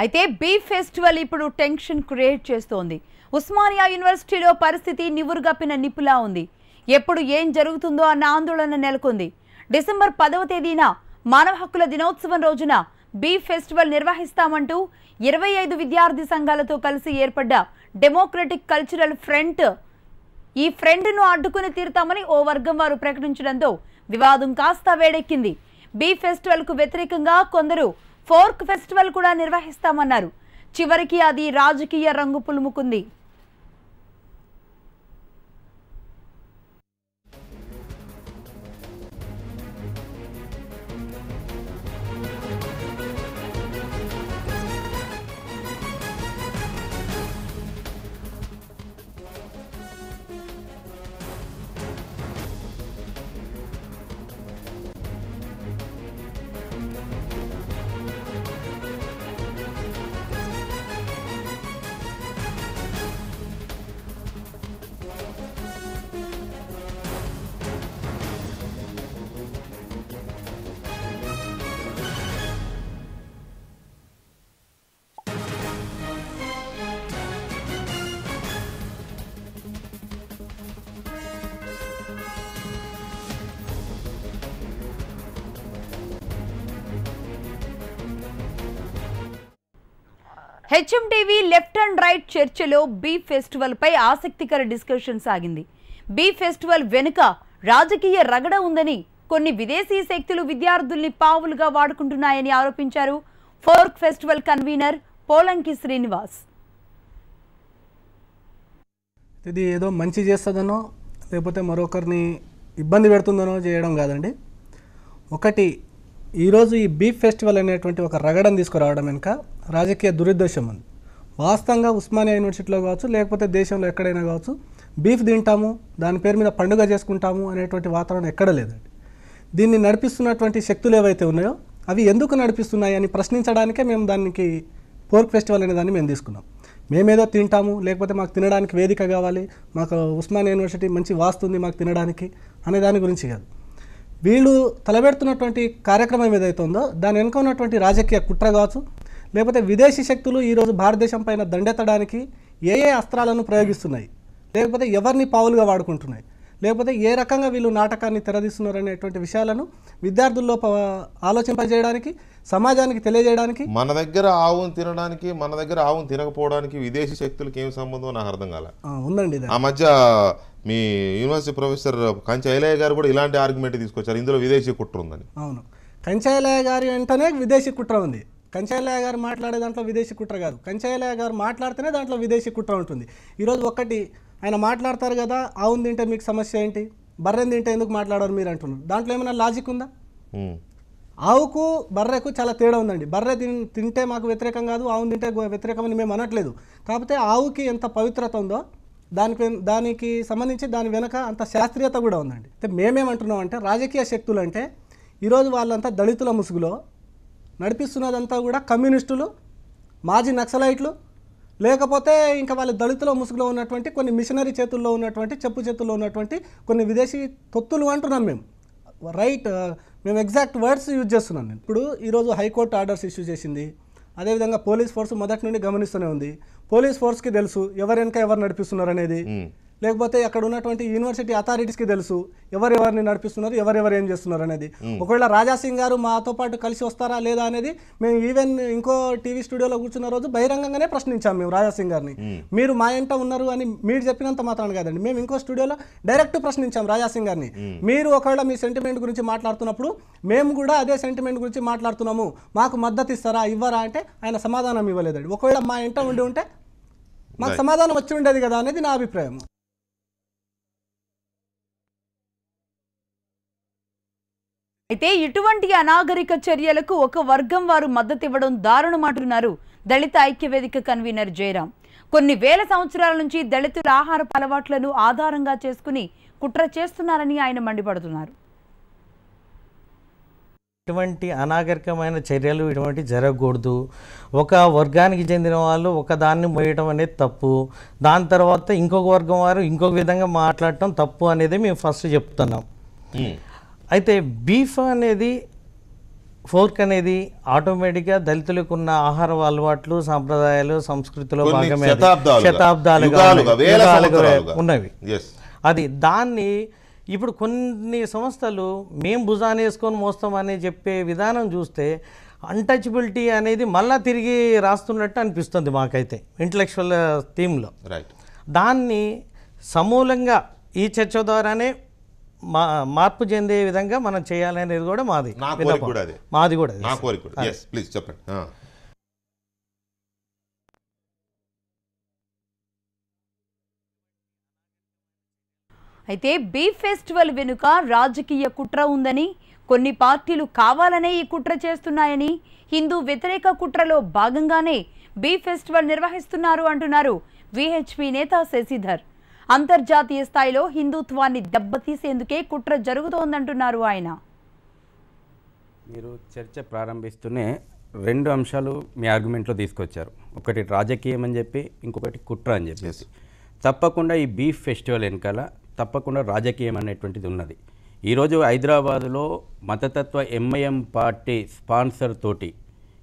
అయితే beef festival ఇప్పుడు tension create చేస్తోంది. ఉస్మానియా యూనివర్సిటీలో పరిస్థితి నివురుగప్పిన నిప్పులా ఉంది. ఎప్పుడు ఏం జరుగుతుందో అన్న ఆందోళన నెలకొంది. డిసెంబర్ 10వ తేదీన మానవ హక్కుల దినోత్సవం రోజున బీఫ్ ఫెస్టివల్ నిర్వహిస్తామంటూ 25 విద్యార్థి సంఘాలతో కలిసి ఏర్పడ్డ డెమోక్రటిక్ కల్చరల్ ఫ్రంట్ ఈ ఫ్రంట్ను అడ్డుకుని తీరుతామని ఓ వర్గం వారు ప్రకటించడంతో వివాదం కాస్త వేడెక్కింది. బీఫ్ ఫెస్టివల్ కు వ్యతిరేకంగా కొందరు ఫోర్క్ ఫెస్టివల్ కూడా నిర్వహిస్తామన్నారు. చివరికి అది రాజకీయ రంగు పులుముకుంది. హెచ్ఎంటీవీ లెఫ్ట్ అండ్ రైట్ చర్చలో బీఫ్ ఫెస్టివల్ పై ఆసక్తికర డిస్కషన్ సాగింది. బీఫ్ ఫెస్టివల్ వెనుక రాజకీయ రగడ ఉందని, కొన్ని విదేశీ శక్తులు విద్యార్థుల్ని పావులుగా వాడుకుంటున్నాయని ఆరోపించారు ఫోర్క్ ఫెస్టివల్ కన్వీనర్ పోలంకి శ్రీనివాస్. ఇది ఏదో మంచి చేస్తుందనో లేకపోతే మరొకరిని ఇబ్బంది పెడుతుందనో చేయడం కాదండి. ఒకటి, ఈరోజు ఈ బీఫ్ ఫెస్టివల్ అనేటువంటి ఒక రగడను తీసుకురావడం వెనుక రాజకీయ దురుద్దేశం ఉంది. వాస్తవంగా ఉస్మానియా యూనివర్సిటీలో కావచ్చు, లేకపోతే దేశంలో ఎక్కడైనా కావచ్చు, బీఫ్ తింటాము, దాని పేరు మీద పండుగ చేసుకుంటాము అనేటువంటి వాతావరణం ఎక్కడ లేదండి. దీన్ని నడిపిస్తున్నటువంటి శక్తులు ఏవైతే ఉన్నాయో అవి ఎందుకు నడిపిస్తున్నాయి అని ప్రశ్నించడానికే మేము దానికి పోర్క్ ఫెస్టివల్ అనే దాన్ని మేము తీసుకున్నాం. మేమేదో తింటాము, లేకపోతే మాకు తినడానికి వేదిక కావాలి, మాకు ఉస్మానియా యూనివర్సిటీ మంచి వాస్తుంది మాకు తినడానికి అనే దాని గురించి కాదు. వీళ్ళు తలబెడుతున్నటువంటి కార్యక్రమం ఏదైతే ఉందో దాని వెనుక ఉన్నటువంటి రాజకీయ కుట్ర కావచ్చు, లేకపోతే విదేశీ శక్తులు ఈరోజు భారతదేశం పైన దండెత్తడానికి ఏ అస్త్రాలను ప్రయోగిస్తున్నాయి, లేకపోతే ఎవరిని పావులుగా వాడుకుంటున్నాయి, లేకపోతే ఏ రకంగా వీళ్ళు నాటకాన్ని తెరదీస్తున్నారు అనేటువంటి విషయాలను విద్యార్థుల్లో ఆలోచింపజేయడానికి, సమాజానికి తెలియజేయడానికి. మన దగ్గర ఆవును తినడానికి, మన దగ్గర ఆవును తినకపోవడానికి విదేశీ శక్తులకి ఏం సంబంధం నాకు అర్థం కాలే. ఉందండి. ఆ మధ్య మీ యూనివర్సిటీ ప్రొఫెసర్ కంచె ఐలయ్య గారు కూడా ఇలాంటి ఆర్గ్యుమెంట్ తీసుకొచ్చారు, ఇందులో విదేశీ కుట్ర ఉందని. అవును, కంచె ఐలయ్య గారి వెంటనే విదేశీ కుట్ర ఉంది. కంచె ఐలయ్య గారు మాట్లాడే దాంట్లో విదేశీ కుట్ర కాదు, కంచె ఐలయ్య గారు మాట్లాడితేనే దాంట్లో విదేశీ కుట్ర ఉంటుంది. ఈరోజు ఒకటి ఆయన మాట్లాడతారు కదా, ఆవును తింటే మీకు సమస్య ఏంటి, బర్రెని తింటే ఎందుకు మాట్లాడారు మీరు అంటున్నారు. దాంట్లో ఏమైనా లాజిక్ ఉందా? ఆవుకు బర్రెకు చాలా తేడా ఉందండి. బర్రె తింటే మాకు వ్యతిరేకం కాదు, ఆవును తింటే వ్యతిరేకమని మేము అనట్లేదు. కాకపోతే ఆవుకి ఎంత పవిత్రత ఉందో దానికి సంబంధించి దాని వెనక అంత శాస్త్రీయత కూడా ఉందండి. అయితే మేమేమంటున్నాం అంటే, రాజకీయ శక్తులు అంటే ఈరోజు వాళ్ళంతా దళితుల ముసుగులో నడిపిస్తున్నదంతా కూడా కమ్యూనిస్టులు, మాజీ నక్సలైట్లు, లేకపోతే ఇంకా వాళ్ళ దళితుల ముసుగులో ఉన్నటువంటి కొన్ని మిషనరీ చేతుల్లో ఉన్నటువంటి, చెప్పు చేతుల్లో ఉన్నటువంటి కొన్ని విదేశీ తొత్తులు అంటున్నాం మేము. రైట్, మేము ఎగ్జాక్ట్ వర్డ్స్ యూజ్ చేస్తున్నాం. నేను ఇప్పుడు ఈరోజు హైకోర్టు ఆర్డర్స్ ఇష్యూ చేసింది. అదేవిధంగా పోలీస్ ఫోర్స్ మొదటి నుండి గమనిస్తూనే ఉంది. పోలీస్ ఫోర్స్కి తెలుసు ఎవరెనక ఎవరు నడిపిస్తున్నారు అనేది, లేకపోతే అక్కడ ఉన్నటువంటి యూనివర్సిటీ అథారిటీస్కి తెలుసు ఎవరెవరిని నడిపిస్తున్నారు, ఎవరెవరు ఏం చేస్తున్నారు అనేది. ఒకవేళ రాజాసింగ్ గారు మాతో పాటు కలిసి వస్తారా లేదా అనేది మేము ఈవెన్ ఇంకో టీవీ స్టూడియోలో కూర్చున్న రోజు బహిరంగంగానే ప్రశ్నించాం మేము రాజాసింగ్ గారిని. మీరు మా ఇంట ఉన్నారు అని మీరు చెప్పినంత మాత్రాన్ని కాదండి, మేము ఇంకో స్టూడియోలో డైరెక్ట్ ప్రశ్నించాం రాజాసింగ్ గారిని. మీరు ఒకవేళ మీ సెంటిమెంట్ గురించి మాట్లాడుతున్నప్పుడు మేము కూడా అదే సెంటిమెంట్ గురించి మాట్లాడుతున్నాము, మాకు మద్దతు ఇస్తారా ఇవ్వరా అంటే ఆయన సమాధానం ఇవ్వలేదండి. ఒకవేళ మా ఇంట ఉండి ఉంటే మాకు సమాధానం వచ్చి ఉండేది కదా అనేది నా అభిప్రాయం. అయితే ఇటువంటి అనాగరిక చర్యలకు ఒక వర్గం వారు మద్దతు ఇవ్వడం దారుణమంటున్నారు దళిత ఐక్యవేదిక కన్వీనర్ జయరాం. కొన్ని వేల సంవత్సరాల నుంచి దళితుల ఆహారపు అలవాట్లను ఆధారంగా చేసుకుని కుట్ర చేస్తున్నారని ఆయన మండిపడుతున్నారు. ఇటువంటి అనాగరికమైన చర్యలు ఇటువంటి జరగకూడదు. ఒక వర్గానికి చెందిన వాళ్ళు ఒక దాన్ని మోయడం అనేది తప్పు, దాని తర్వాత ఇంకొక వర్గం వారు ఇంకొక విధంగా మాట్లాడటం తప్పు అనేది మేము ఫస్ట్ చెప్తున్నాం. అయితే బీఫ్ అనేది ఫోర్క్ అనేది ఆటోమేటిక్గా దళితులకు ఉన్న ఆహార అలవాట్లు సాంప్రదాయాలు సంస్కృతిలో భాగమే, శతాబ్దాలుగా ఉన్నవి. అది దాన్ని ఇప్పుడు కొన్ని సంస్థలు మేము భుజాన్ని వేసుకొని మోస్తామని చెప్పే విధానం చూస్తే అన్టచబిలిటీ అనేది మళ్ళీ తిరిగి రాస్తున్నట్టు అనిపిస్తుంది మాకైతే ఇంటలెక్చువల్ థీమ్లో. దాన్ని సమూలంగా ఈ చర్చ ద్వారానే మార్పు చెందే విధంగా మనం చేయాలనేది కూడా మాది కూడా. అయితే బీఫ్ ఫెస్టివల్ వెనుక రాజకీయ కుట్ర ఉందని, కొన్ని పార్టీలు కావాలనే ఈ కుట్ర చేస్తున్నాయని, హిందూ వ్యతిరేక కుట్రలో భాగంగానే బీఫ్ ఫెస్టివల్ నిర్వహిస్తున్నారు అంటున్నారు విహెచ్పి నేత శశిధర్. అంతర్జాతీయ స్థాయిలో హిందుత్వాన్ని దెబ్బతీసేందుకే కుట్ర జరుగుతోందంటున్నారు ఆయన. మీరు చర్చ ప్రారంభిస్తూనే 2 అంశాలు మీ ఆర్గ్యుమెంట్లో తీసుకొచ్చారు. ఒకటి రాజకీయం అని చెప్పి, ఇంకొకటి కుట్ర అని చెప్పేసి. తప్పకుండా ఈ బీఫ్ ఫెస్టివల్ వెనకాల తప్పకుండా రాజకీయం అనేటువంటిది ఉన్నది. ఈరోజు హైదరాబాదులో మతతత్వ ఎంఐఎం పార్టీ స్పాన్సర్ తోటి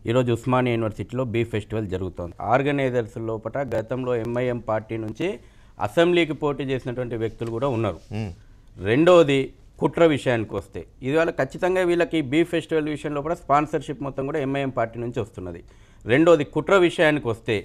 ఈరోజు ఉస్మానియా యూనివర్సిటీలో బీఫ్ ఫెస్టివల్ జరుగుతోంది. ఆర్గనైజర్స్ లోపల గతంలో ఎంఐఎం పార్టీ నుంచి అసెంబ్లీకి పోటీ చేసినటువంటి వ్యక్తులు కూడా ఉన్నారు. రెండవది కుట్ర విషయానికి వస్తే, ఇవాళ ఖచ్చితంగా వీళ్ళకి బీఫ్ ఫెస్టివల్ విషయంలో కూడా స్పాన్సర్షిప్ మొత్తం కూడా ఎంఐఎం పార్టీ నుంచి వస్తున్నది. రెండవది కుట్ర విషయానికి వస్తే,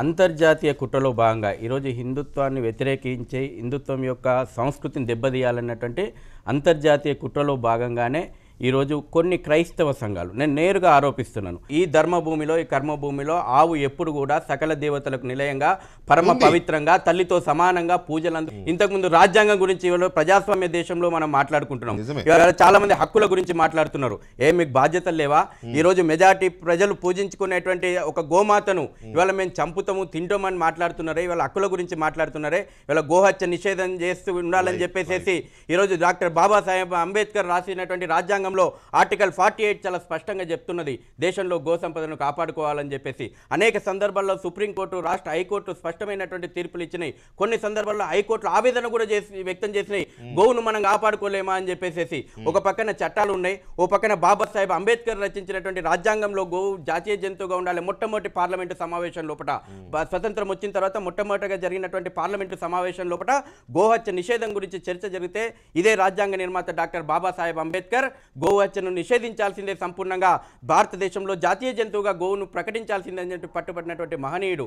అంతర్జాతీయ కుట్రలో భాగంగా ఈరోజు హిందుత్వాన్ని వ్యతిరేకించే, హిందుత్వం యొక్క సంస్కృతిని దెబ్బతీయాలన్నటువంటి అంతర్జాతీయ కుట్రలో భాగంగానే ఈరోజు కొన్ని క్రైస్తవ సంఘాలు, నేను నేరుగా ఆరోపిస్తున్నాను, ఈ ధర్మభూమిలో, ఈ కర్మభూమిలో ఆవు ఎప్పుడు కూడా సకల దేవతలకు నిలయంగా, పరమ పవిత్రంగా, తల్లితో సమానంగా పూజలందు. ఇంతకుముందు రాజ్యాంగం గురించి ప్రజాస్వామ్య దేశంలో మనం మాట్లాడుకుంటున్నాం. చాలా మంది హక్కుల గురించి మాట్లాడుతున్నారు. మీకు బాధ్యతలు లేవా? ఈరోజు మెజారిటీ ప్రజలు పూజించుకునేటువంటి ఒక గోమాతను ఇవాళ మేము చంపుతాము, తింటామని మాట్లాడుతున్నారే, ఇవాళ హక్కుల గురించి మాట్లాడుతున్నారే, ఇవాళ గోహత్య నిషేధం చేస్తూ ఉండాలని చెప్పేసి ఈరోజు డాక్టర్ బాబాసాహెబ్ అంబేద్కర్ రాసినటువంటి రాజ్యాంగం ఆర్టికల్ 48 చాలా స్పష్టంగా చెప్తున్నది, దేశంలో గో సంపదను కాపాడుకోవాలని చెప్పేసి. అనేక సందర్భాల్లో సుప్రీంకోర్టు, రాష్ట్ర హైకోర్టు స్పష్టమైనటువంటి తీర్పులు ఇచ్చినాయి. కొన్ని సందర్భాల్లో హైకోర్టులు ఆవేదన కూడా వ్యక్తం చేసినాయి, గోవును మనం కాపాడుకోలేమా అని చెప్పేసి. ఒక పక్కన చట్టాలు ఉన్నాయి, ఓ పక్కన బాబాసాహెబ్ అంబేద్కర్ రచించినటువంటి రాజ్యాంగంలో గోవు జాతీయ జంతువుగా ఉండాలి. మొట్టమొదటి పార్లమెంటు సమావేశం లోపల, స్వతంత్రం వచ్చిన తర్వాత మొట్టమొదటిగా జరిగినటువంటి పార్లమెంటు సమావేశం లోపల గోహత్య నిషేధం గురించి చర్చ జరిగితే, ఇదే రాజ్యాంగ నిర్మాత డాక్టర్ బాబాసాహెబ్ అంబేద్కర్ గోహత్యను నిషేధించాల్సిందే, సంపూర్ణంగా భారతదేశంలో జాతీయ జంతువుగా గోవును ప్రకటించాల్సిందే అని పట్టుబడినటువంటి మహనీయుడు.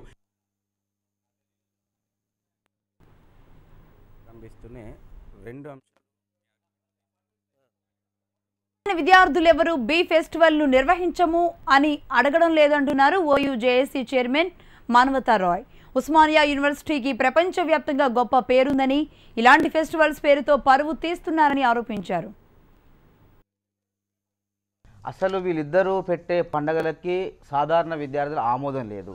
విద్యార్థులెవరూ బీ ఫెస్టివల్ ను నిర్వహించము అని అడగడం లేదంటున్నారు ఓయూ జేఏసీ చైర్మన్ మానవతా రాయ్. ఉస్మానియా యూనివర్సిటీకి ప్రపంచవ్యాప్తంగా గొప్ప పేరుందని, ఇలాంటి ఫెస్టివల్స్ పేరుతో పరువు తీస్తున్నారని ఆరోపించారు. అసలు వీళ్ళిద్దరూ పెట్టే పండగలకి సాధారణ విద్యార్థులు ఆమోదం లేదు.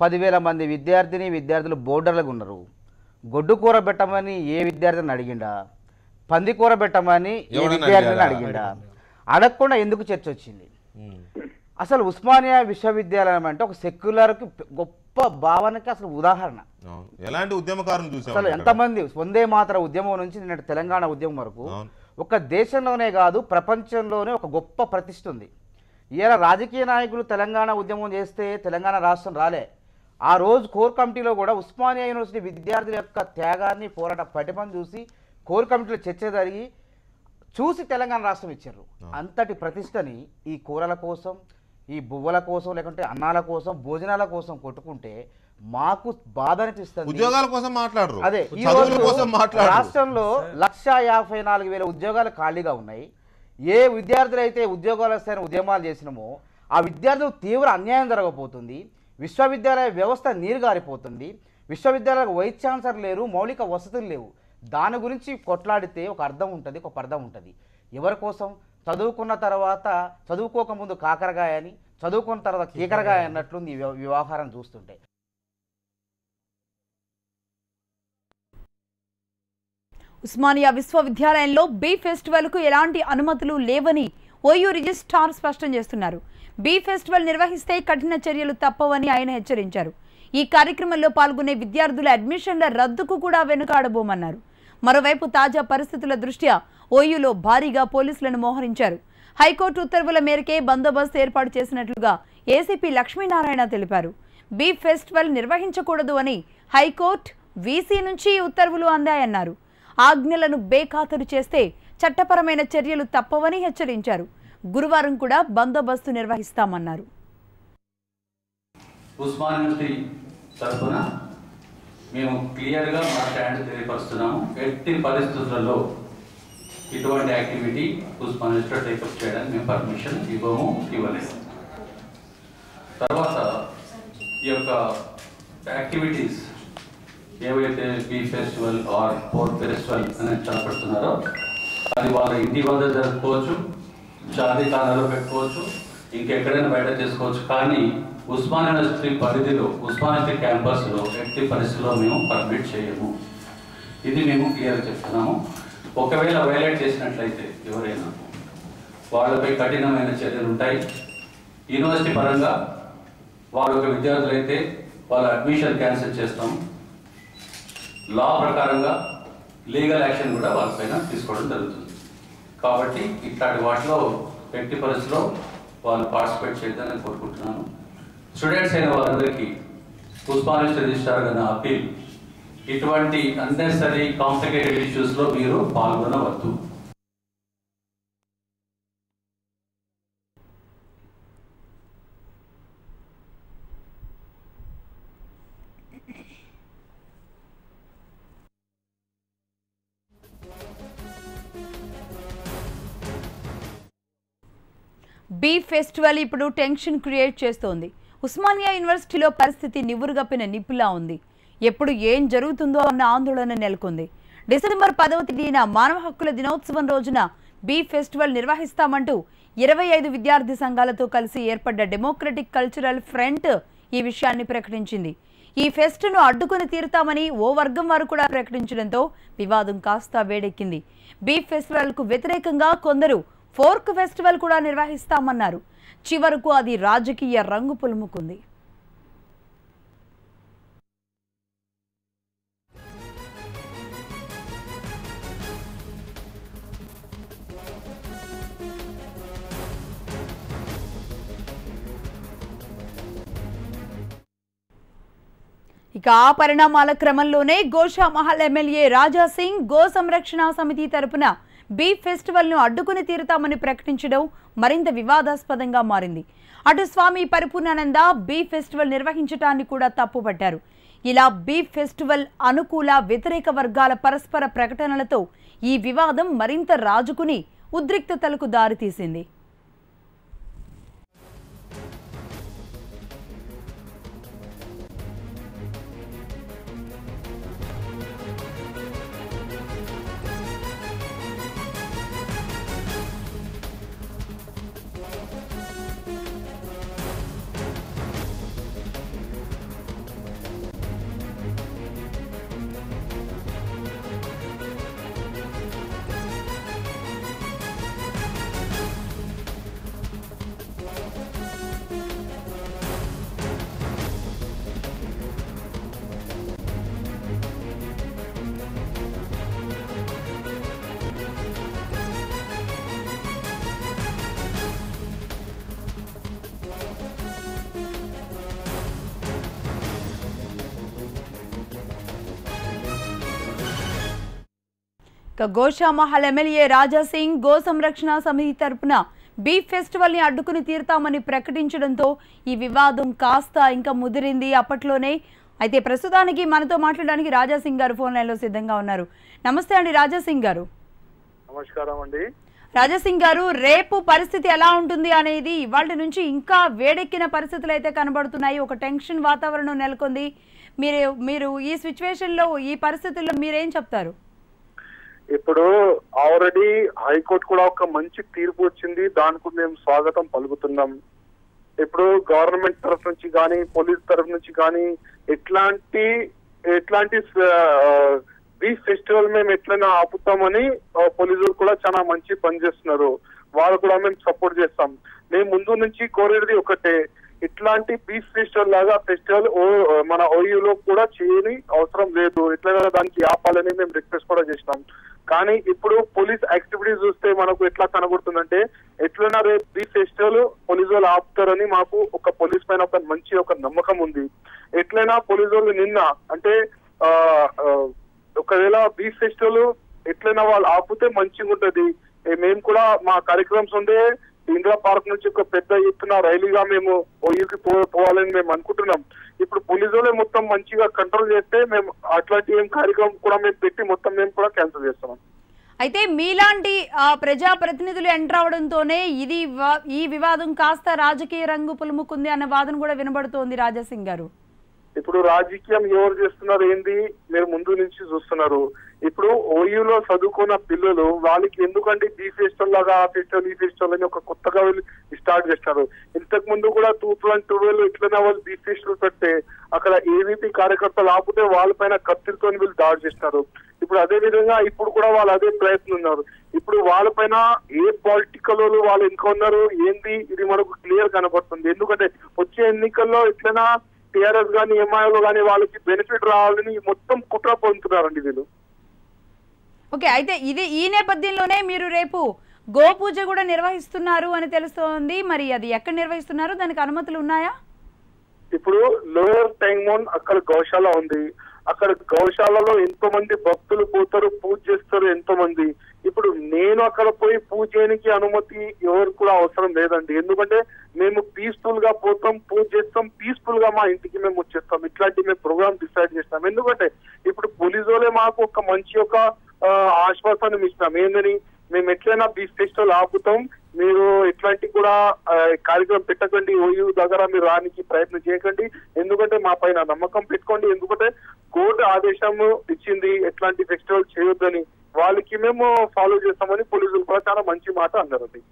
10,000 మంది విద్యార్థులు బోర్డర్లకు ఉన్నారు. గొడ్డు కూర పెట్టమని ఏ విద్యార్థిని అడిగిండా? పంది కూర పెట్టమని ఏ విద్యార్థిని అడిగిండా? అడగకుండా ఎందుకు చర్చ వచ్చింది? అసలు ఉస్మానియా విశ్వవిద్యాలయం అంటే ఒక సెక్యులర్కి గొప్ప భావనకి అసలు ఉదాహరణ. ఎలాంటి ఉద్యమకారులు చూసాం అసలు ఎంతమంది వందే మాతర ఉద్యమం నుంచి నిన్న తెలంగాణ ఉద్యమం వరకు ఒక దేశంలోనే కాదు ప్రపంచంలోనే ఒక గొప్ప ప్రతిష్ఠ ఉంది. ఇలా రాజకీయ నాయకులు తెలంగాణ ఉద్యమం చేస్తే తెలంగాణ రాష్ట్రం రాలే. ఆ రోజు కోర్ కమిటీలో కూడా ఉస్మానియా యూనివర్సిటీ విద్యార్థుల యొక్క త్యాగాన్ని, పోరాట పటిమను చూసి కోర్ కమిటీలో చర్చ జరిగి చూసి తెలంగాణ రాష్ట్రం ఇచ్చారు. అంతటి ప్రతిష్టని ఈ కూరల కోసం, ఈ బువ్వల కోసం, లేకుంటే అన్నాల కోసం, భోజనాల కోసం కొట్టుకుంటే మాకు బాధ అనిపిస్తుంది. ఉద్యోగాల కోసం మాట్లాడరు. అదే ఈ రోజు రాష్ట్రంలో 154,000 ఉద్యోగాలు ఖాళీగా ఉన్నాయి. ఏ విద్యార్థులు అయితే ఉద్యోగాలు వస్తాయని ఉద్యమాలు చేసినామో ఆ విద్యార్థులకు తీవ్ర అన్యాయం జరగబోతుంది. విశ్వవిద్యాలయ వ్యవస్థ నీరుగారిపోతుంది. విశ్వవిద్యాలయాలకు వైస్ ఛాన్సలర్ లేరు, మౌలిక వసతులు లేవు. దాని గురించి కొట్లాడితే ఒక అర్థం ఉంటుంది, ఒక పర్థం ఉంటుంది. ఎవరి కోసం? చదువుకున్న తర్వాత చదువుకోకముందు కాకరగాయ అని, చదువుకున్న తర్వాత కీకరగాయ అన్నట్లుంది ఈ వ్యవహారం చూస్తుంటే. ఉస్మానియా విశ్వవిద్యాలయంలో బీ ఫెస్టివల్ కు ఎలాంటి అనుమతులు లేవని ఓయూ రిజిస్ట్రార్ స్పష్టం చేస్తున్నారు. బీ ఫెస్టివల్ నిర్వహిస్తే కఠిన చర్యలు తప్పవని ఆయన హెచ్చరించారు. ఈ కార్యక్రమంలో పాల్గొనే విద్యార్థుల అడ్మిషన్ల రద్దుకు కూడా వెనుకాడబోమన్నారు. మరోవైపు తాజా పరిస్థితుల దృష్ట్యా ఓయూలో భారీగా పోలీసులను మోహరించారు. హైకోర్టు ఉత్తర్వుల మేరకే బందోబస్తు ఏర్పాటు చేసినట్లుగా ఏసీపీ లక్ష్మీనారాయణ తెలిపారు. బీఫ్ ఫెస్టివల్ నిర్వహించకూడదు అని హైకోర్టు వీసీ నుంచి ఉత్తర్వులు అందాయన్నారు. ఆజ్ఞలను బేఖాతరు చేస్తే చట్టపరమైన చర్యలు తప్పవని హెచ్చరించారు. గురువారం కూడా బందోబస్తు నిర్వహిస్తామన్నారు. ఉస్మాన్ యూనివర్సిటీ తరఫున మేము క్లియర్గా మా స్టాండ్ తెలియపరుస్తున్నాము. ఎట్టి పరిస్థితులలో ఇటువంటి యాక్టివిటీ ఉస్మాన్ యూనివర్సిటీ టేకప్ చేయడానికి మేము పర్మిషన్ ఇవ్వలేదు. తర్వాత ఈ యొక్క యాక్టివిటీస్ ఏవైతే beef festival or pork festival అనేది చేపడుతున్నారో అది వాళ్ళ ఇంటి వద్ద జరుపుకోవచ్చు, జాతీయకాలలో పెట్టుకోవచ్చు, ఇంకెక్కడైనా బయట చేసుకోవచ్చు. కానీ ఉస్మాన్ యూనివర్సిటీ పరిధిలో, ఉస్మాన్ యూనివర్సిటీ క్యాంపస్లో ఎట్టి పరిస్థితుల్లో మేము పర్మిట్ చేయము. ఇది మేము క్లియర్గా చెప్తున్నాము. ఒకవేళ వైలేట్ చేసినట్లయితే ఎవరైనా వాళ్ళపై కఠినమైన చర్యలు ఉంటాయి. యూనివర్సిటీ పరంగా వాళ్ళ యొక్క విద్యార్థులైతే వాళ్ళ అడ్మిషన్ క్యాన్సిల్ చేస్తాం. లా ప్రకారంగా లీగల్ యాక్షన్ కూడా వాళ్ళపైన తీసుకోవడం జరుగుతుంది. కాబట్టి ఇట్లాంటి వాటిలో ఎట్టి పరిస్థితిలో వాళ్ళు పార్టిసిపేట్ చేద్దామని కోరుకుంటున్నాను. స్టూడెంట్స్ అయిన వాళ్ళందరికీ ఉస్మాన్ యూనివర్సిటీ రిజిస్ట్రార్ గారి అపీల్, ఇటువంటి అన్నెసరీ కాంప్లికేటెడ్ ఇష్యూస్లో మీరు పాల్గొనవద్దు. బీఫ్ ఫెస్టివల్ ఇప్పుడు టెన్షన్ క్రియేట్ చేస్తోంది. ఉస్మానియా యూనివర్సిటీలో పరిస్థితి నివురుగప్పిన నిప్పులా ఉంది. ఎప్పుడు ఏం జరుగుతుందో అన్న ఆందోళన నెలకొంది. డిసెంబర్ 10వ తేదీన మానవ హక్కుల దినోత్సవం రోజున బీఫ్ ఫెస్టివల్ నిర్వహిస్తామంటూ 25 విద్యార్థి సంఘాలతో కలిసి ఏర్పడ్డ డెమోక్రటిక్ కల్చరల్ ఫ్రంట్ ఈ విషయాన్ని ప్రకటించింది. ఈ ఫెస్ట్ను అడ్డుకుని తీరుతామని ఓ వర్గం వారు కూడా ప్రకటించడంతో వివాదం కాస్త వేడెక్కింది. బీఫ్ ఫెస్టివల్కు వ్యతిరేకంగా కొందరు ఫోర్క్ ఫెస్టివల్ కూడా నిర్వహిస్తామన్నారు. చివరకు అది రాజకీయ రంగు పులుముకుంది. ఇక ఆ పరిణామాల క్రమంలోనే గోషామహల్ ఎమ్మెల్యే రాజా సింగ్ గో సంరక్షణ సమితి తరపున బీఫ్ ఫెస్టివల్ను అడ్డుకుని తీరుతామని ప్రకటించడం మరింత వివాదాస్పదంగా మారింది. అటు స్వామి పరిపూర్ణానంద బీఫ్ ఫెస్టివల్ నిర్వహించడాన్ని కూడా తప్పుపట్టారు. ఇలా బీఫ్ ఫెస్టివల్ అనుకూల వ్యతిరేక వర్గాల పరస్పర ప్రకటనలతో ఈ వివాదం మరింత రాజుకుని ఉద్రిక్తతలకు దారితీసింది. గోషామహల్ ఎమ్మెల్యే రాజా సింగ్ గో సంరక్షణ సమితి తరపున బీఫ్ ఫెస్టివల్ ని అడ్డుకుని తీరుతామని ప్రకటించడంతో ఈ వివాదం కాస్త ఇంకా ముదిరింది అప్పట్లోనే. అయితే ప్రస్తుతానికి మనతో మాట్లాడడానికి రాజా సింగ్ గారు ఫోన్ లైన్ లో సిద్ధంగా ఉన్నారు. నమస్తే అండి రాజా సింగ్ గారు. నమస్కారం అండి. రాజా సింగ్ గారు, రేపు పరిస్థితి ఎలా ఉంటుంది అనేది ఇవాళ నుంచి ఇంకా వేడెక్కిన పరిస్థితులు అయితే కనబడుతున్నాయి. ఒక టెన్షన్ వాతావరణం నెలకొంది. మీరు ఈ సిచ్యువేషన్ లో, ఈ పరిస్థితుల్లో మీరేం చెప్తారు? ఇప్పుడు ఆల్రెడీ హైకోర్టు కూడా ఒక మంచి తీర్పు వచ్చింది, దానికి మేము స్వాగతం పలుకుతున్నాం. ఇప్పుడు గవర్నమెంట్ తరఫు నుంచి కానీ పోలీస్ తరఫు నుంచి కానీ ఎట్లాంటి బీఫ్ ఫెస్టివల్ మేము ఎట్లైనా ఆపుతామని పోలీసులు కూడా చాలా మంచి పని చేస్తున్నారు. వాళ్ళు కూడా మేము సపోర్ట్ చేస్తాం. మేము ముందు నుంచి కోరేది ఒకటే, ఇట్లాంటి బీఫ్ ఫెస్టివల్ లాగా ఫెస్టివల్ మన ఓయూలో కూడా చేయని అవసరం లేదు, ఎట్లయినా దానికి ఆపాలని మేము రిక్వెస్ట్ కూడా చేసినాం. కానీ ఇప్పుడు పోలీస్ యాక్టివిటీస్ చూస్తే మనకు ఎట్లా కనబడుతుందంటే ఎట్లైనా రేపు ఈ ఫెస్టివల్ పోలీసు వాళ్ళు ఆపుతారని మాకు ఒక పోలీస్ పైన ఒక మంచి ఒక నమ్మకం ఉంది. ఎట్లయినా పోలీసు వాళ్ళు నిన్న అంటే ఒకవేళ బీచ్ ఫెస్టివల్ ఎట్లయినా వాళ్ళు ఆపితే మంచిగా ఉంటది. మేము కూడా మా కార్యక్రమం ఉండే ఇందిరా పార్క్ నుంచి ఒక పెద్ద ఎత్తున రైలుగా మేము ఓయూకి పోవాలని మేము అనుకుంటున్నాం. ఇప్పుడు పోలీసులే మొత్తం మంచిగా కంట్రోల్ చేస్తే మేము అట్లాంటి ఏం కార్యక్రమం కూడా మేము పెట్టి మొత్తం మేము కూడా క్యాన్సిల్ చేస్తున్నాం. అయితే మీలాంటి ప్రజా ప్రతినిధులు ఎంటర్ అవడంతోనే ఈ వివాదం కాస్త రాజకీయ రంగు పులుముకుంది అన్న వాదన కూడా వినబడుతోంది రాజాసింగ్ గారు. ఇప్పుడు రాజకీయం ఎవరు చేస్తున్నారు ఏంది మీరు ముందు నుంచి చూస్తున్నారు. ఇప్పుడు ఓయూలో చదువుకున్న పిల్లలు వాళ్ళకి ఎందుకంటే ఈ ఫెస్టివల్ లాగా ఆ ఫెస్టివల్ ఈ ఫెస్టివల్ అని ఒక కొత్తగా వీళ్ళు స్టార్ట్ చేస్తారు. ఇంతకు ముందు కూడా 2012 ఇట్లనే వాళ్ళు బీ ఫెస్టివల్ పెడితే అక్కడ ఏవీపీ కార్యకర్తలు ఆపితే వాళ్ళపైన కత్తిరితో వీళ్ళు దాడి చేస్తున్నారు. ఇప్పుడు అదే విధంగా ఇప్పుడు కూడా వాళ్ళు అదే ప్రయత్నం ఉన్నారు. ఇప్పుడు వాళ్ళపైన ఏ పొలిటికల్ వాళ్ళు ఇంకా ఉన్నారు ఏంది ఇది మనకు క్లియర్ కనపడుతుంది. ఎందుకంటే వచ్చే ఎన్నికల్లో ఎట్లైనా టీఆర్ఎస్ గానీ ఎంఐఓ గానీ వాళ్ళకి బెనిఫిట్ రావాలని మొత్తం కుట్ర పొందుతున్నారండి వీళ్ళు. ఓకే, అయితే ఈ నేపథ్యంలోనే మీరు రేపు గోపూజ కూడా నిర్వహిస్తున్నారు అని తెలుస్తోంది. మరి అది ఎక్కడ నిర్వహిస్తున్నారు, దానికి అనుమతులు ఉన్నాయా? ఇప్పుడు లోయర్ ట్యాంగ్మోన్ అక్కడ గౌశాల ఉంది. అక్కడ గౌశాలలో ఎంతో మంది భక్తులు పోతారు, పూజ చేస్తారు ఎంతో మంది. ఇప్పుడు నేను అక్కడ పోయి పూజ చేయడానికి అనుమతి ఎవరు కూడా అవసరం లేదండి. ఎందుకంటే మేము పీస్ఫుల్ గా పోతాం, పూజ చేస్తాం, పీస్ఫుల్ గా మా ఇంటికి మేము వచ్చేస్తాం. ఇట్లాంటి మేము ప్రోగ్రామ్ డిసైడ్ చేస్తాం. ఎందుకంటే ఇప్పుడు పోలీసు వాళ్ళే మాకు ఒక మంచి ఒక ఆశ్వాసాన్ని ఇస్తాం. ఏందని మేము ఎట్లయినా బీచ్ ఫెస్టివల్ ఆపుతాం, మీరు ఎట్లాంటి కూడా కార్యక్రమం పెట్టకండి, ఓయూ దగ్గర మీరు రానికి ప్రయత్నం చేయకండి, ఎందుకంటే మా పైన నమ్మకం పెట్టుకోండి. ఎందుకంటే కోర్టు ఆదేశం ఇచ్చింది ఎట్లాంటి ఫెస్టివల్ చేయొద్దని, వాళ్ళకి మేము ఫాలో చేస్తామని పోలీసులు కూడా చాలా మంచి మాట అన్నారండి.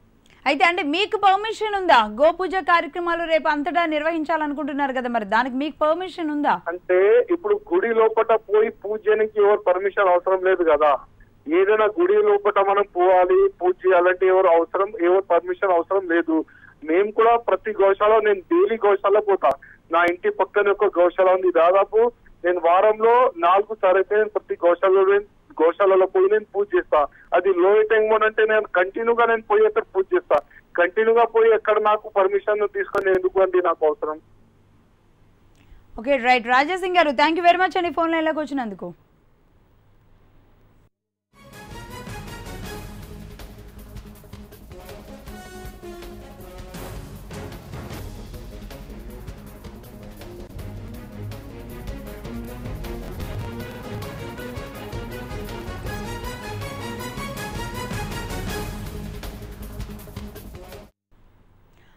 అయితే అంటే మీకు పర్మిషన్ ఉందా? గోపూజ కార్యక్రమాలు రేపు అంతటా నిర్వహించాలనుకుంటున్నారు కదా, మరి దానికి మీకు పర్మిషన్ ఉందా? అంటే ఇప్పుడు గుడి లోపల పోయి పూజ చేయడానికి ఎవరు పర్మిషన్ అవసరం లేదు కదా. ఏదైనా గుడి లోపల మనం పోవాలి, పూజ చేయాలంటే ఎవరు పర్మిషన్ అవసరం లేదు. మేము కూడా ప్రతి గౌశాల నేను డైలీ గౌశాల పోతా. నా ఇంటి పక్కన ఒక గౌశాల ఉంది. దాదాపు నేను వారంలో 4 సార్లు అయితే నేను ప్రతి గౌశాలలో పోయి నేను పూజ చేస్తా. అది లోయర్ ట్యాంగ్మోన్ అంటే నేను కంటిన్యూగా నేను పోయి అక్కడ పూజ చేస్తా. కంటిన్యూగా పోయి ఎక్కడ నాకు పర్మిషన్ తీసుకొని ఎందుకు అండి నాకు అవసరం. ఓకే రైట్, రాజాసింగ్ గారు థ్యాంక్ యూ వెరీ మచ్ అండి ఫోన్ లైన్లోకి వచ్చినందుకు.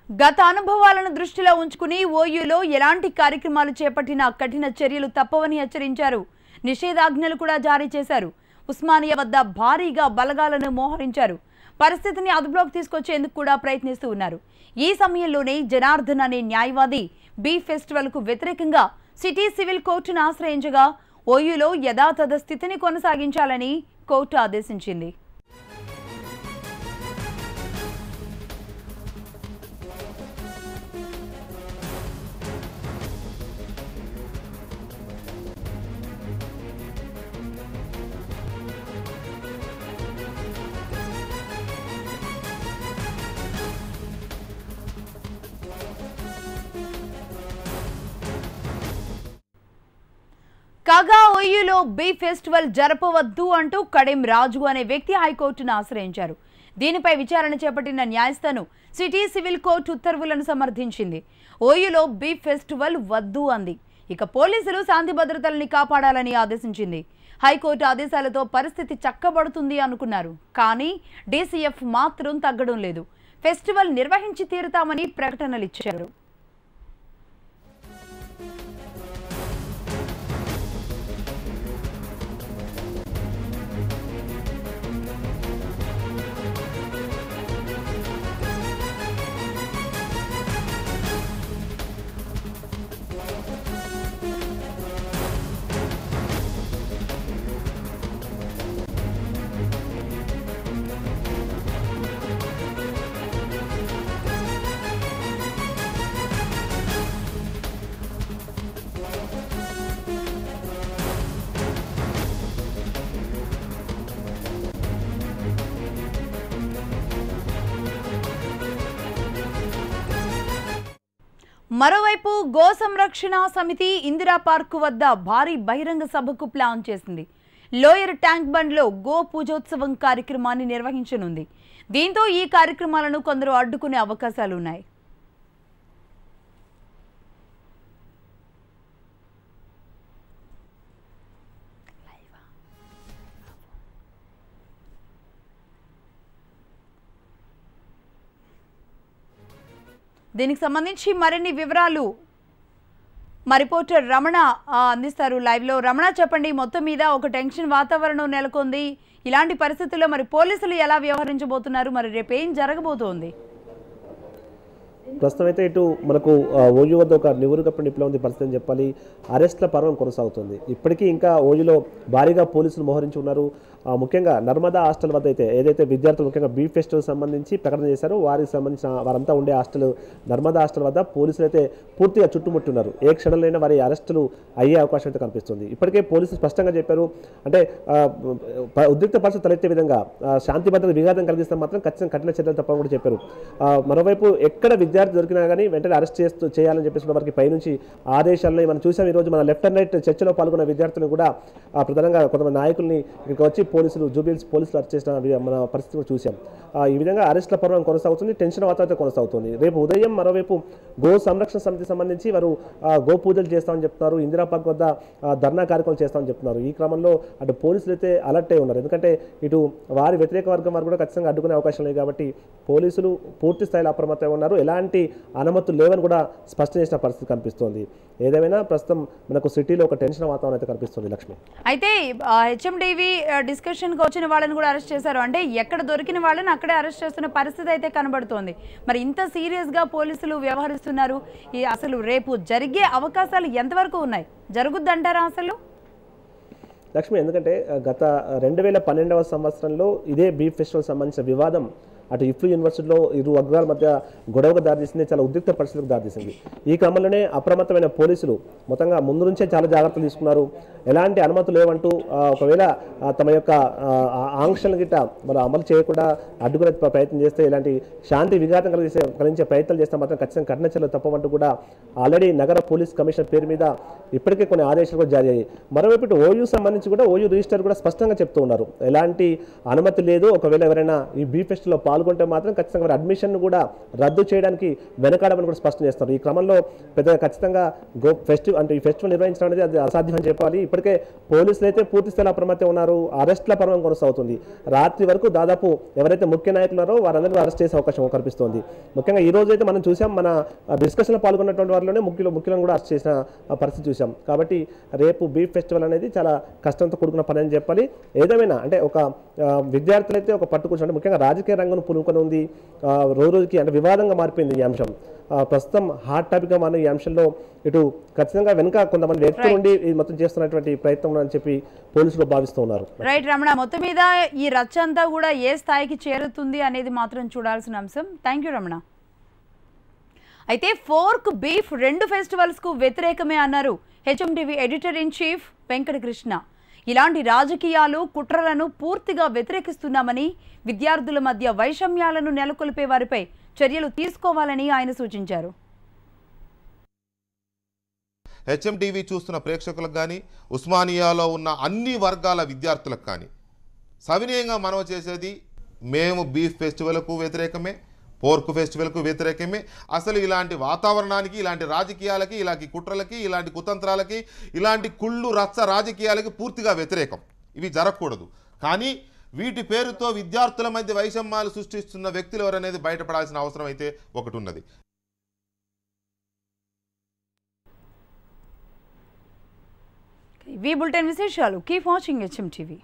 గత అనుభవాలను దృష్టిలో ఉంచుకుని ఓయూలో ఎలాంటి కార్యక్రమాలు చేపట్టినా కఠిన చర్యలు తప్పవని హెచ్చరించారు. నిషేధాజ్ఞలు కూడా జారీ చేశారు. ఉస్మానియా వద్ద భారీగా బలగాలను మోహరించారు. పరిస్థితిని అదుపులోకి తీసుకొచ్చేందుకు కూడా ప్రయత్నిస్తూ ఉన్నారు. ఈ సమయంలోనే జనార్దన్ అనే న్యాయవాది బీ ఫెస్టివల్ కు వ్యతిరేకంగా సిటీ సివిల్ కోర్టును ఆశ్రయించగా ఓయూలో యథాతథ స్థితిని కొనసాగించాలని కోర్టు ఆదేశించింది. కాగా ఓయూలో బీ ఫెస్టివల్ జరపవద్దు అంటూ కడెం రాజు అనే వ్యక్తి హైకోర్టును ఆశ్రయించారు. దీనిపై విచారణ చేపట్టిన న్యాయస్థానం సిటీ సివిల్ కోర్టు ఉత్తర్వులను సమర్థించింది. ఓయూలో బీ ఫెస్టివల్ వద్దు అంది. ఇక పోలీసులు శాంతి భద్రతల్ని కాపాడాలని ఆదేశించింది. హైకోర్టు ఆదేశాలతో పరిస్థితి చక్కబడుతుంది అనుకున్నారు. కానీ డీసీఎఫ్ మాత్రం తగ్గడం లేదు. ఫెస్టివల్ నిర్వహించి తీరుతామని ప్రకటనలు ఇచ్చారు. మరోవైపు గో సంరక్షణ సమితి ఇందిరా పార్కు వద్ద భారీ బహిరంగ సభకు ప్లాన్ చేసింది. లోయర్ ట్యాంక్ బండ్లో గో పూజోత్సవం కార్యక్రమాన్ని నిర్వహించనుంది. దీంతో ఈ కార్యక్రమాలను కొందరు అడ్డుకునే అవకాశాలున్నాయి. దీనికి సంబంధించి మరిన్ని వివరాలు మా రిపోర్టర్ రమణ అందిస్తారు లైవ్లో. రమణ, చెప్పండి, మొత్తం మీద ఒక టెన్షన్ వాతావరణం నెలకొంది. ఇలాంటి పరిస్థితుల్లో మరి పోలీసులు ఎలా వ్యవహరించబోతున్నారు, మరి రేపు ఏం జరగబోతోంది? ప్రస్తుతం అయితే ఇటు మనకు ఓయూ వద్ద ఒక నివురుగప్పు నిప్పులో ఉంది పరిస్థితి అని చెప్పాలి. అరెస్ట్ల పర్వం కొనసాగుతుంది. ఇప్పటికీ ఇంకా ఓయూలో భారీగా పోలీసులు మోహరించి ఉన్నారు. ముఖ్యంగా నర్మదా హాస్టల్ వద్ద అయితే ఏదైతే విద్యార్థులు ముఖ్యంగా బీ ఫెస్టివల్ సంబంధించి ప్రకటన చేశారో వారికి సంబంధించిన వారంతా ఉండే హాస్టల్ నర్మదా హాస్టల్ వద్ద పోలీసులు అయితే పూర్తిగా చుట్టుముట్టున్నారు. ఏ క్షణంలోనే వారి అరెస్టులు అయ్యే అవకాశం అయితే కనిపిస్తుంది. ఇప్పటికే పోలీసులు స్పష్టంగా చెప్పారు, అంటే ఉద్రిక్త పరిస్థితి తలెత్తే విధంగా శాంతి భద్రత విఘాతం కలిగిస్తే మాత్రం ఖచ్చితంగా కఠిన చర్యలు తప్పని కూడా చెప్పారు. మరోవైపు ఎక్కడ విద్యార్థి దొరికినా కానీ వెంటనే అరెస్ట్ చేయాలని చెప్పేసి వారికి పైనుంచి ఆదేశాలను మనం చూసాం. ఈరోజు మన లెఫ్ట్ అండ్ రైట్ చర్చలో పాల్గొన్న విద్యార్థులను కూడా ప్రధానంగా కొంతమంది నాయకుల్ని ఇక్కడికి వచ్చి పోలీసులు జూబిల్స్ పోలీసులు అరెస్ట్ చేసిన మన పరిస్థితి కూడా చూసాం. ఈ విధంగా అరెస్ట్ల పర్వం కొనసాగుతుంది, టెన్షన్ వాతావరణం కొనసాగుతుంది. రేపు ఉదయం మరోవైపు గో సంరక్షణ సమితికి సంబంధించి వారు గో పూజలు చేస్తామని చెప్తున్నారు. ఇందిరా పార్క్ వద్ద ధర్నా కార్యక్రమం చేస్తామని చెప్తున్నారు. ఈ క్రమంలో అటు పోలీసులు అయితే అలర్ట్ అయి ఉన్నారు. ఎందుకంటే ఇటు వారి వ్యతిరేక వర్గం వారు కూడా ఖచ్చితంగా అడ్డుకునే అవకాశం లేదు కాబట్టి పోలీసులు పూర్తి స్థాయిలో అప్రమత్తంగా ఉన్నారు. ఎలాంటి అనుమతులు లేవని కూడా స్పష్టం చేసిన పరిస్థితి కనిపిస్తోంది. ఏదేమైనా ప్రస్తుతం మనకు సిటీలో ఒక టెన్షన్ వాతావరణం అయితే కనిపిస్తుంది. లక్ష్మి, అయితే హెచ్ఎండివి డిస్కషన్కి వచ్చిన వాళ్ళని కూడా అరెస్ట్ చేశారు. అంటే ఎక్కడ దొరికిన వాళ్ళని అక్కడే అరెస్ట్ చేస్తున్న పరిస్థితి అయితే కనబడుతోంది. మరి ఇంత సీరియస్గా పోలీసులు వ్యవహరిస్తున్నారు. అసలు రేపు జరిగే అవకాశాలు ఎంతవరకు ఉన్నాయి? జరుగుద్దంటారా అసలు? లక్ష్మి, ఎందుకంటే గత 2012వ సంవత్సరంలో ఇదే బీఫ్ ఫెస్టివల్ సంబంధించిన వివాదం అటు ఇఫ్లూ యూనివర్సిటీలో ఇరు వర్గాల మధ్య గొడవకు దారితీసింది, చాలా ఉద్రిక్త పరిస్థితులకు దారితీసింది. ఈ క్రమంలోనే అప్రమత్తమైన పోలీసులు మొత్తంగా ముందు నుంచే చాలా జాగ్రత్తలు తీసుకున్నారు. ఎలాంటి అనుమతులు లేవంటూ ఒకవేళ తమ యొక్క ఆంక్షలను గిట్ట మరి అమలు చేయకుండా అడ్డుకునే ప్రయత్నం చేస్తే, ఇలాంటి శాంతి విఘాతం కలిగించే ప్రయత్నాలు చేస్తే మాత్రం ఖచ్చితంగా కఠిన చర్యలు తప్పవంటూ కూడా ఆల్రెడీ నగర పోలీస్ కమిషనర్ పేరు మీద ఇప్పటికే కొన్ని ఆదేశాలు కూడా జారీ అయ్యాయి. మరోవైపు ఓయూ సంబంధించి కూడా ఓయూ రిజిస్టర్ కూడా స్పష్టంగా చెప్తూ ఉన్నారు, ఎలాంటి అనుమతి లేదు. ఒకవేళ ఎవరైనా ఈ బీ ఫెస్ట్లో పాల్గొంటే మాత్రం ఖచ్చితంగా వారి అడ్మిషన్ కూడా రద్దు చేయడానికి వెనకాడమని కూడా స్పష్టం చేస్తారు. ఈ క్రమంలో పెద్దగా ఖచ్చితంగా ఈ ఫెస్టివల్ నిర్వహించడం అనేది అది అసాధ్యం అని చెప్పాలి. ఇప్పటికే పోలీసులు అయితే పూర్తి స్థాయిలో అప్రమత్తం ఉన్నారు. అరెస్ట్ల పర్వం కొనసాగుతుంది. రాత్రి వరకు దాదాపు ఎవరైతే ముఖ్య నాయకులు ఉన్నారో వారందరూ అరెస్ట్ చేసే అవకాశం కనిపిస్తోంది. ముఖ్యంగా ఈ రోజు అయితే మనం చూసాం, మన డిస్కషన్లో పాల్గొన్నటువంటి వారిలోనే ముఖ్యులను కూడా అరెస్ట్ చేసిన పరిస్థితి చూసాం. కాబట్టి రేపు బీఫ్ ఫెస్టివల్ అనేది చాలా కష్టంతో కూడుకున్న పని అని చెప్పాలి. ఏదేమైనా అంటే ఒక విద్యార్థులు అయితే ఒక పట్టుకూర్చుంటే ముఖ్యంగా రాజకీయ రంగం పులుకొని ఉంది. రోజుకి అంటే వివాదంగా మారిపోయింది ఈ అంశం. ప్రస్తుతం హాట్ టాపిక్గా మారిన ఈ అంశంలో ఇటు ఖచ్చితంగా వెనుక కొంతమంది వ్యక్తులు ఉండి మొత్తం చేస్తున్నటువంటి ప్రయత్నం అని చెప్పి పోలీసులు భావిస్తూ ఉన్నారు. రైట్ రమణ, మొత్తం మీద ఈ రచ్చ అంతా కూడా ఏ స్థాయికి చేరుతుంది అనేది మాత్రం చూడాల్సిన అంశం. Thank you Ramana. అయితే ఫోర్క్ బీఫ్ రెండు ఫెస్టివల్స్కు వ్యతిరేకమే అన్నారు HMTV editor in chief Venkatakrishna. ఇలాంటి రాజకీయాలు కుట్రలను పూర్తిగా వ్యతిరేకిస్తున్నామని, విద్యార్థుల మధ్య వైషమ్యాలను నెలకొల్పే వారిపై చర్యలు తీసుకోవాలని ఆయన సూచించారు. హెచ్ఎంటీవీ చూస్తున్న ప్రేక్షకులకు కానీ, ఉస్మానియాలో ఉన్న అన్ని వర్గాల విద్యార్థులకు కానీ సవినయంగా మనవ చేసేది, మేము బీఫ్ ఫెస్టివల్కు వ్యతిరేకమే, పోర్క్ ఫెస్టివల్కు వ్యతిరేకమే. అసలు ఇలాంటి వాతావరణానికి, ఇలాంటి రాజకీయాలకి, ఇలాంటి కుట్రలకి, ఇలాంటి కుతంత్రాలకి, ఇలాంటి కుళ్ళు రచ్చ రాజకీయాలకి పూర్తిగా వ్యతిరేకం. ఇవి జరగకూడదు. కానీ వీటి పేరుతో విద్యార్థుల మధ్య వైషమ్యాలు సృష్టిస్తున్న వ్యక్తులు ఎవరనేది బయటపడాల్సిన అవసరం అయితే ఒకటి ఉన్నది. ఈ బులెటిన్ విశేషాలు. Keep watching HM TV.